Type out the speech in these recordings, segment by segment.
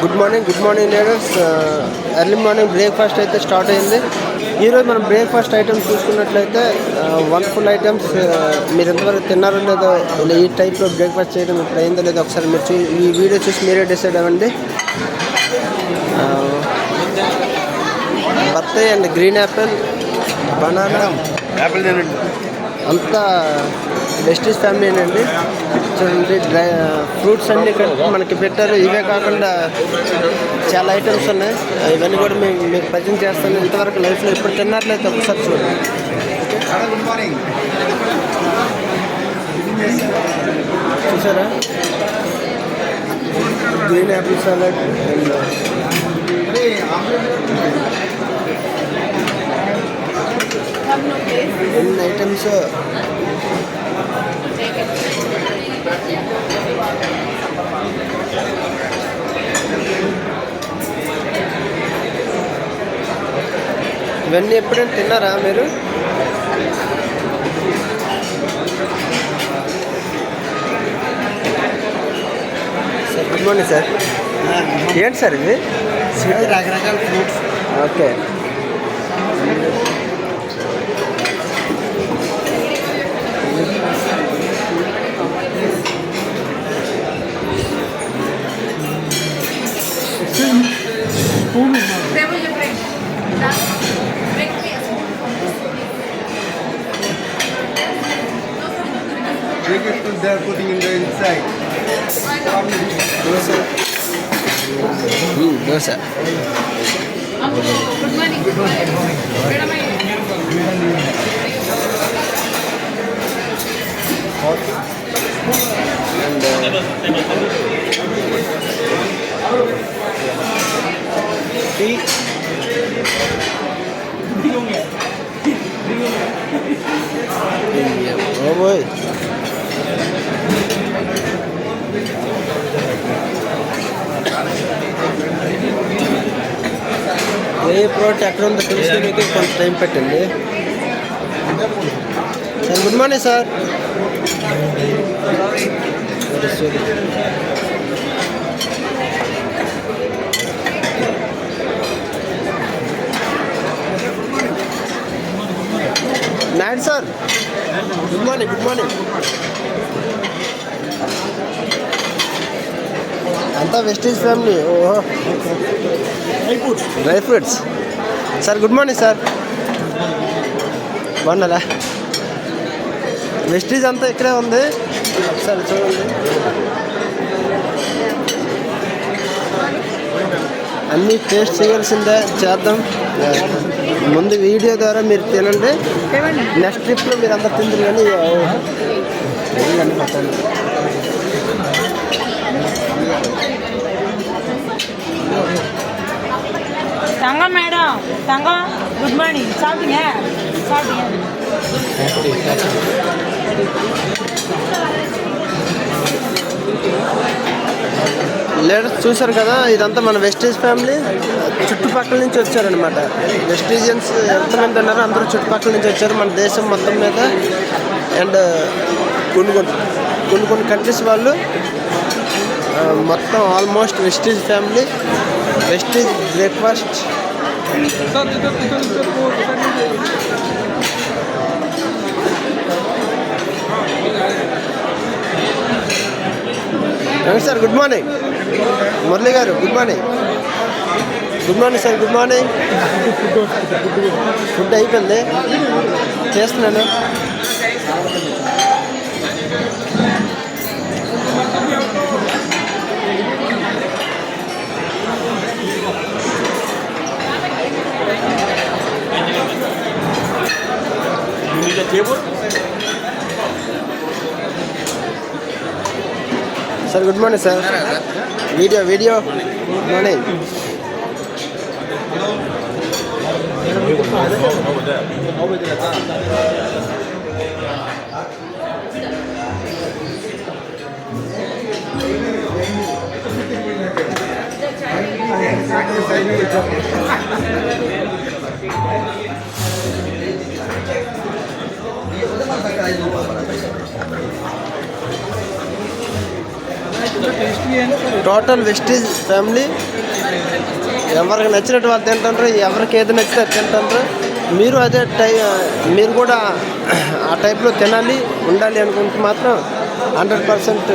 Good morning leaders. Early morning breakfast అయితే start అయింది. ఈరోజు మనం బ్రేక్ఫాస్ట్ ఐటమ్స్ చూసుకున్నట్లయితే వండర్ఫుల్ ఐటమ్స్. మీరు ఎంతవరకు తిన్నారో లేదో, ఇలా ఈ టైప్లో బ్రేక్ఫాస్ట్ చేయడం ఇప్పుడు అయిందో లేదో ఒకసారి మీరు ఈ వీడియో చూసి మీరే డిసైడ్ అవ్వండి. బత్తాయి and green Apple, banana, Apple తినండి. అంతా వెస్టీజ్ ఫ్యామిలీనండి. చూడండి, ఫ్రూట్స్ అన్నీ మనకి పెట్టారు. ఇవే కాకుండా చాలా ఐటమ్స్ ఉన్నాయి. ఇవన్నీ కూడా మీకు పరిచయం చేస్తాను. ఇంతవరకు లైఫ్లో ఇప్పుడు తిన్నట్లయితే ఒకసారి చూడండి. చూసారా, గ్రీన్ యాపిల్ సాలడ్ అండ్ ఎన్ని ఐటమ్స్. ఇవన్నీ ఎప్పుడైనా తిన్నారా మీరు? Sir good morning sir. ఏంటి సార్ ఇది? రకరకాల fruits. Okay. They are putting in the inside. Dosa. Dosa. Good morning. And tea. Oh boy. A product ఎక్కడ ఉందో తెలుసుకోవడానికి కొంత టైం పెట్టండి sir. Good morning sir. Night sir. Good morning. అంతా వెస్టీజ్ ఫ్యామిలీ. ఓహో, dry fruits. Sir good morning sir. బాగున్నారా? Vestige అంతా ఇక్కడే ఉంది. సరే చూడండి, అన్నీ టేస్ట్ చేయాల్సిందే. చేద్దాం. ముందు వీడియో ద్వారా మీరు తినండి. నెక్స్ట్ ట్రిప్లో మీరు అంతా తింటారు. కానీ Tanga madam, Tanga, good morning. Starting here. Leaders చూసారు కదా, ఇదంతా మన వెస్టీజ్ ఫ్యామిలీ. చుట్టుపక్కల నుంచి వచ్చారనమాట. వెస్టీజియన్స్ ఎంతమంది ఉన్నారో అందరూ చుట్టుపక్కల నుంచి వచ్చారు మన దేశం మొత్తం మీద. అండ్ కొన్ని కంట్రీస్ వాళ్ళు. మొత్తం almost Vestige family. Vestige breakfast. Sir good morning. Murali గారు good morning. Sir good morning. Food అయిపోయింది, చేస్తున్నాను. Sir good morning sir. Video good morning. Total Vestige family. ఎవరికి నచ్చినట్టు వాళ్ళు తింటారు, ఎవరికి ఏది నచ్చితే అది తింటారు. మీరు అదే మీరు కూడా ఆ టైప్లో తినాలి ఉండాలి అనుకుంటే మాత్రం 100%.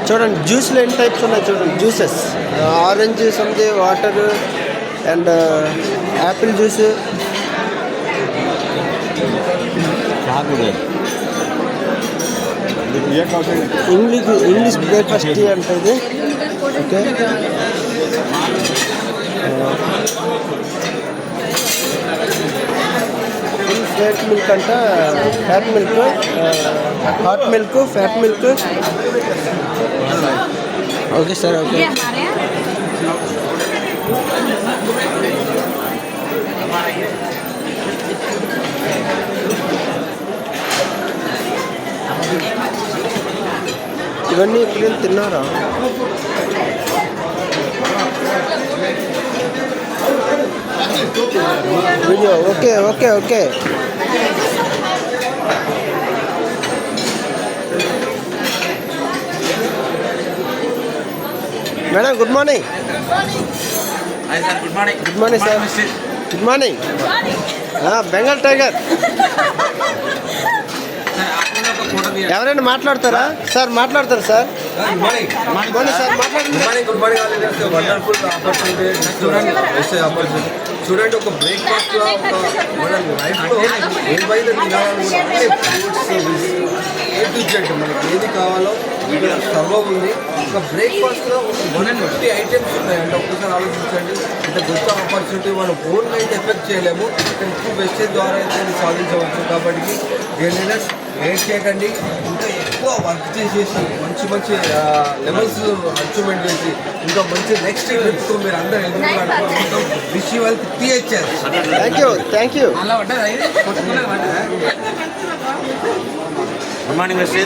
చూడండి జ్యూస్లో ఎన్ని టైప్స్ ఉన్నాయి చూడండి. జ్యూసెస్ ఆరెంజ్ జ్యూస్ ఉంది, water and apple juice. English breakfast tea అంటే ఇది. ఓకే, ఫుల్ ఫ్యాట్ మిల్క్ అంట. Fat milk, hot milk, fat milk. Okay sir, okay. ఇవన్నీ ఇప్పుడు తిన్నారా? Video okay okay okay. Madam good morning. Good morning. Good morning sir. Good morning. Bengal tiger. ఎవరైనా మాట్లాడతారా sir? మాట్లాడతారా sir? Good morning. Good morning sir, మాట్లాడండి. Good morning all. Wonderful opportunity. Opportunity చూడండి. ఒక బ్రేక్ఫాస్ట్లో మన లైఫ్లో ఏవైతే తినాలనుకుంటే ఫ్రూట్స్ ఏ టు జెడ్ మనకి ఏది కావాలో ఇక్కడ సర్వ్ ఉంది. ఒక బ్రేక్ఫాస్ట్లో 150 ఐటమ్స్ ఉన్నాయంటే ఒక్కసారి ఆలోచించండి. ఇంత గొప్ప ఆపర్చునిటీ మనం ఓన్గా అయితే ఎఫెక్ట్ చేయలేము, కానీ ఎక్కువ వెస్టేజ్ ద్వారా అయితే ఇది సాధించవచ్చు. కాబట్టి గెలినెస్ వెయిట్ చేయకండి, ఇంకా ఎక్కువ వర్క్ చేసేసి మంచి మంచి లెవెల్స్ అచీవ్మెంట్ చేసి ఇంకా మంచి నెక్స్ట్ ట్రిప్తో మీరు అందరూ ఎదుర్కొంటాం. Wish you wealth THS. Thank you. Good morning, Mr.